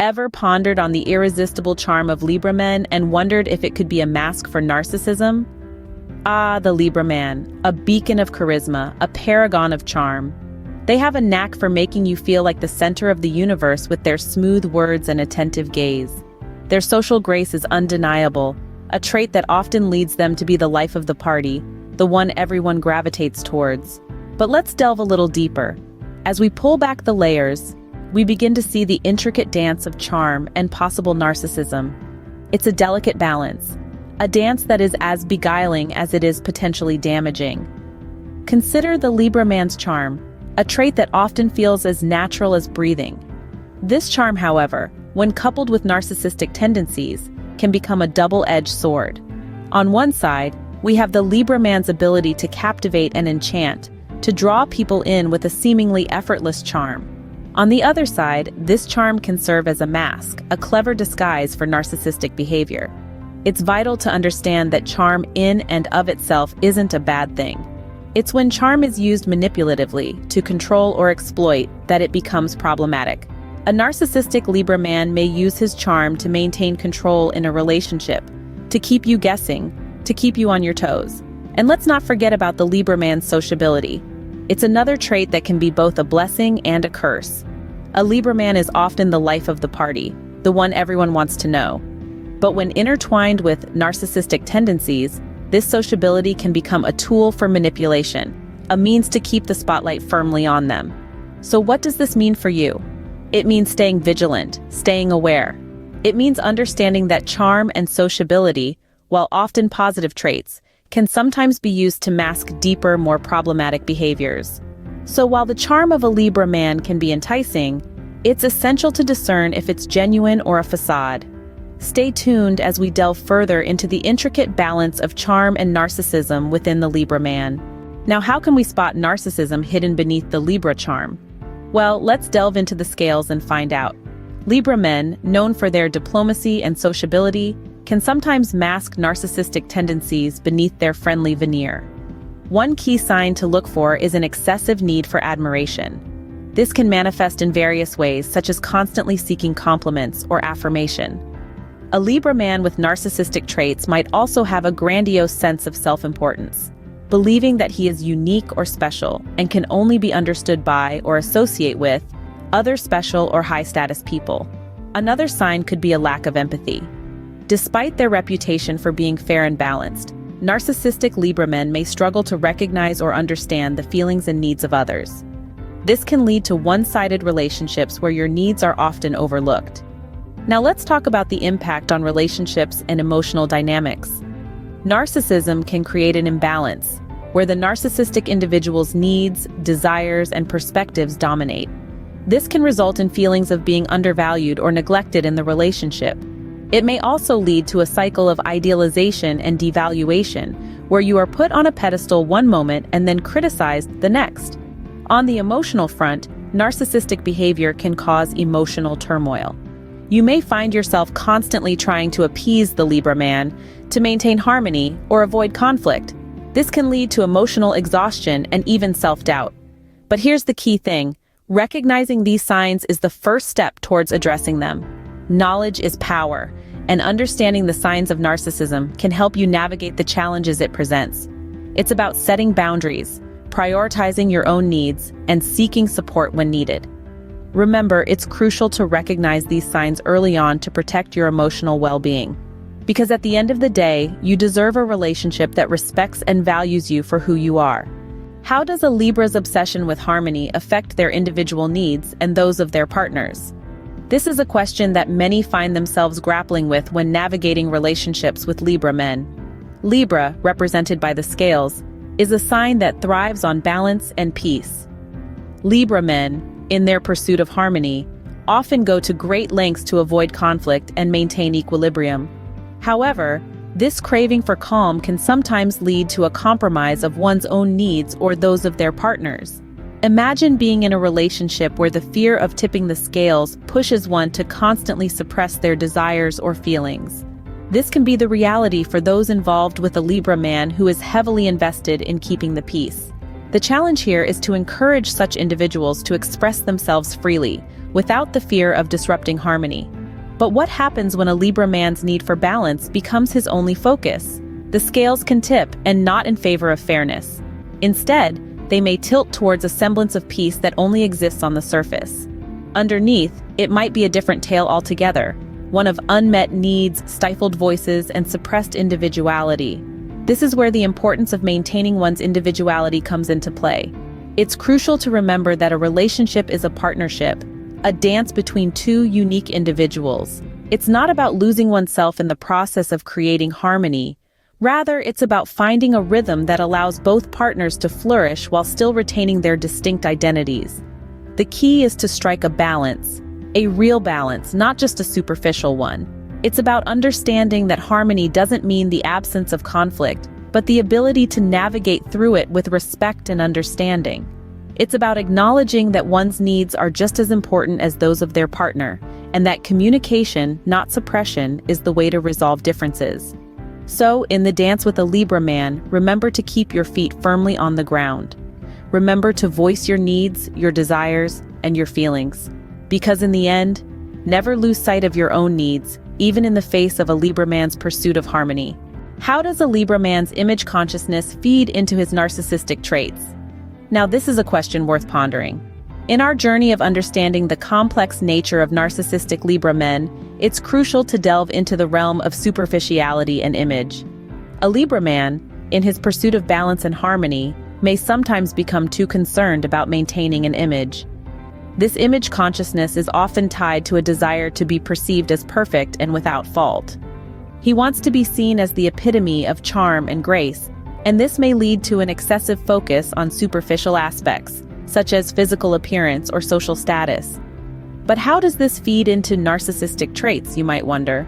Ever pondered on the irresistible charm of Libra men and wondered if it could be a mask for narcissism? Ah, the Libra man, a beacon of charisma, a paragon of charm. They have a knack for making you feel like the center of the universe with their smooth words and attentive gaze. Their social grace is undeniable, a trait that often leads them to be the life of the party, the one everyone gravitates towards. But let's delve a little deeper. As we pull back the layers, we begin to see the intricate dance of charm and possible narcissism. It's a delicate balance, a dance that is as beguiling as it is potentially damaging. Consider the Libra man's charm, a trait that often feels as natural as breathing. This charm, however, when coupled with narcissistic tendencies, can become a double-edged sword. On one side, we have the Libra man's ability to captivate and enchant, to draw people in with a seemingly effortless charm. On the other side, this charm can serve as a mask, a clever disguise for narcissistic behavior. It's vital to understand that charm in and of itself isn't a bad thing. It's when charm is used manipulatively, to control or exploit, that it becomes problematic. A narcissistic Libra man may use his charm to maintain control in a relationship, to keep you guessing, to keep you on your toes. And let's not forget about the Libra man's sociability. It's another trait that can be both a blessing and a curse. A Libra man is often the life of the party, the one everyone wants to know. But when intertwined with narcissistic tendencies, this sociability can become a tool for manipulation, a means to keep the spotlight firmly on them. So what does this mean for you? It means staying vigilant, staying aware. It means understanding that charm and sociability, while often positive traits, can sometimes be used to mask deeper, more problematic behaviors. So while the charm of a Libra man can be enticing, it's essential to discern if it's genuine or a facade. Stay tuned as we delve further into the intricate balance of charm and narcissism within the Libra man. Now, how can we spot narcissism hidden beneath the Libra charm? Well, let's delve into the scales and find out. Libra men, known for their diplomacy and sociability, can sometimes mask narcissistic tendencies beneath their friendly veneer. One key sign to look for is an excessive need for admiration. This can manifest in various ways, such as constantly seeking compliments or affirmation. A Libra man with narcissistic traits might also have a grandiose sense of self-importance, believing that he is unique or special and can only be understood by or associate with other special or high-status people. Another sign could be a lack of empathy. Despite their reputation for being fair and balanced, narcissistic Libra men may struggle to recognize or understand the feelings and needs of others. This can lead to one-sided relationships where your needs are often overlooked. Now let's talk about the impact on relationships and emotional dynamics. Narcissism can create an imbalance, where the narcissistic individual's needs, desires, and perspectives dominate. This can result in feelings of being undervalued or neglected in the relationship. It may also lead to a cycle of idealization and devaluation, where you are put on a pedestal one moment and then criticized the next. On the emotional front, narcissistic behavior can cause emotional turmoil. You may find yourself constantly trying to appease the Libra man, to maintain harmony or avoid conflict. This can lead to emotional exhaustion and even self-doubt. But here's the key thing: recognizing these signs is the first step towards addressing them. Knowledge is power, and understanding the signs of narcissism can help you navigate the challenges it presents. It's about setting boundaries, prioritizing your own needs, and seeking support when needed. Remember, it's crucial to recognize these signs early on to protect your emotional well-being. Because at the end of the day, you deserve a relationship that respects and values you for who you are. How does a Libra's obsession with harmony affect their individual needs and those of their partners? This is a question that many find themselves grappling with when navigating relationships with Libra men. Libra, represented by the scales, is a sign that thrives on balance and peace. Libra men, in their pursuit of harmony, often go to great lengths to avoid conflict and maintain equilibrium. However, this craving for calm can sometimes lead to a compromise of one's own needs or those of their partners. Imagine being in a relationship where the fear of tipping the scales pushes one to constantly suppress their desires or feelings. This can be the reality for those involved with a Libra man who is heavily invested in keeping the peace. The challenge here is to encourage such individuals to express themselves freely, without the fear of disrupting harmony. But what happens when a Libra man's need for balance becomes his only focus? The scales can tip, and not in favor of fairness. Instead, they may tilt towards a semblance of peace that only exists on the surface. Underneath, it might be a different tale altogether, one of unmet needs, stifled voices, and suppressed individuality. This is where the importance of maintaining one's individuality comes into play. It's crucial to remember that a relationship is a partnership, a dance between two unique individuals. It's not about losing oneself in the process of creating harmony. Rather, it's about finding a rhythm that allows both partners to flourish while still retaining their distinct identities. The key is to strike a balance, a real balance, not just a superficial one. It's about understanding that harmony doesn't mean the absence of conflict, but the ability to navigate through it with respect and understanding. It's about acknowledging that one's needs are just as important as those of their partner, and that communication, not suppression, is the way to resolve differences. So, in the dance with a Libra man, remember to keep your feet firmly on the ground. Remember to voice your needs, your desires, and your feelings. Because in the end, never lose sight of your own needs, even in the face of a Libra man's pursuit of harmony. How does a Libra man's image consciousness feed into his narcissistic traits? Now, this is a question worth pondering. In our journey of understanding the complex nature of narcissistic Libra men, it's crucial to delve into the realm of superficiality and image. A Libra man, in his pursuit of balance and harmony, may sometimes become too concerned about maintaining an image. This image consciousness is often tied to a desire to be perceived as perfect and without fault. He wants to be seen as the epitome of charm and grace, and this may lead to an excessive focus on superficial aspects, such as physical appearance or social status. But how does this feed into narcissistic traits, you might wonder?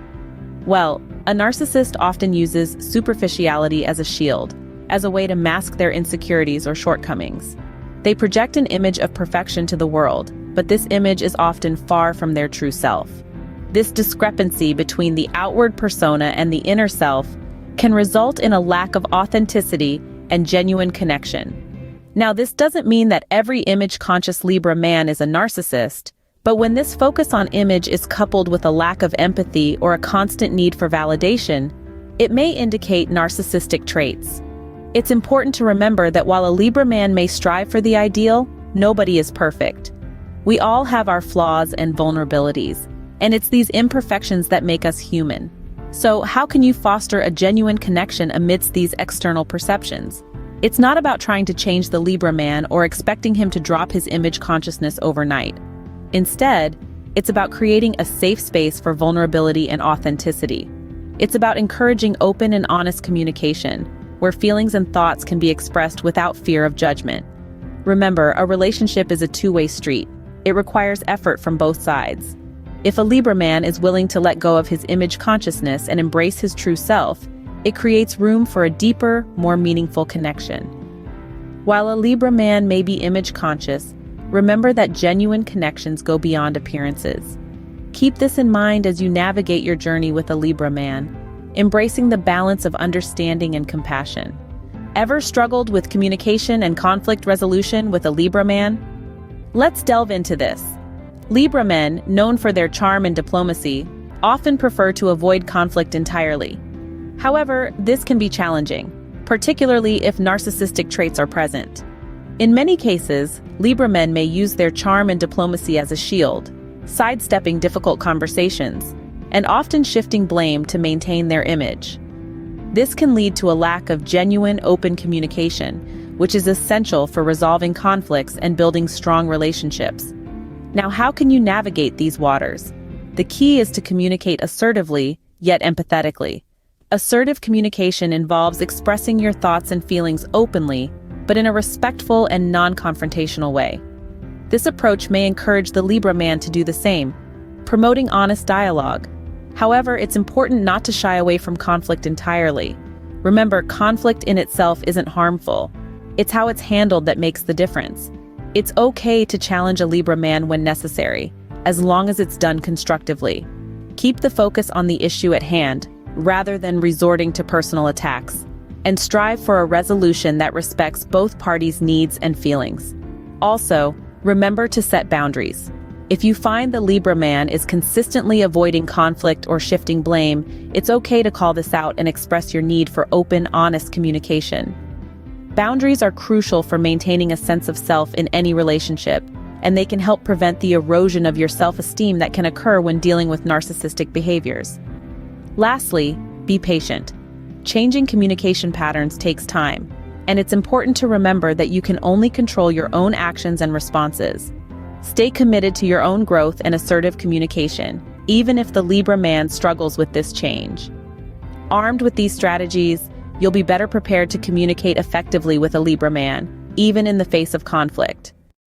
Well, a narcissist often uses superficiality as a shield, as a way to mask their insecurities or shortcomings. They project an image of perfection to the world, but this image is often far from their true self. This discrepancy between the outward persona and the inner self can result in a lack of authenticity and genuine connection. Now, this doesn't mean that every image-conscious Libra man is a narcissist, but when this focus on image is coupled with a lack of empathy or a constant need for validation, it may indicate narcissistic traits. It's important to remember that while a Libra man may strive for the ideal, nobody is perfect. We all have our flaws and vulnerabilities, and it's these imperfections that make us human. So, how can you foster a genuine connection amidst these external perceptions? It's not about trying to change the Libra man or expecting him to drop his image consciousness overnight. Instead, it's about creating a safe space for vulnerability and authenticity. It's about encouraging open and honest communication, where feelings and thoughts can be expressed without fear of judgment. Remember, a relationship is a two-way street. It requires effort from both sides. If a Libra man is willing to let go of his image consciousness and embrace his true self, it creates room for a deeper, more meaningful connection. While a Libra man may be image conscious, remember that genuine connections go beyond appearances. Keep this in mind as you navigate your journey with a Libra man, embracing the balance of understanding and compassion. Ever struggled with communication and conflict resolution with a Libra man? Let's delve into this. Libra men, known for their charm and diplomacy, often prefer to avoid conflict entirely. However, this can be challenging, particularly if narcissistic traits are present. In many cases, Libra men may use their charm and diplomacy as a shield, sidestepping difficult conversations, and often shifting blame to maintain their image. This can lead to a lack of genuine, open communication, which is essential for resolving conflicts and building strong relationships. Now, how can you navigate these waters? The key is to communicate assertively, yet empathetically. Assertive communication involves expressing your thoughts and feelings openly, but in a respectful and non-confrontational way. This approach may encourage the Libra man to do the same, promoting honest dialogue. However, it's important not to shy away from conflict entirely. Remember, conflict in itself isn't harmful. It's how it's handled that makes the difference. It's okay to challenge a Libra man when necessary, as long as it's done constructively. Keep the focus on the issue at hand, rather than resorting to personal attacks, and strive for a resolution that respects both parties' needs and feelings. Also, remember to set boundaries. If you find the Libra man is consistently avoiding conflict or shifting blame, it's okay to call this out and express your need for open, honest communication. Boundaries are crucial for maintaining a sense of self in any relationship, and they can help prevent the erosion of your self-esteem that can occur when dealing with narcissistic behaviors. Lastly, be patient. Changing communication patterns takes time, and it's important to remember that you can only control your own actions and responses. Stay committed to your own growth and assertive communication, even if the Libra man struggles with this change. Armed with these strategies, you'll be better prepared to communicate effectively with a Libra man, even in the face of conflict.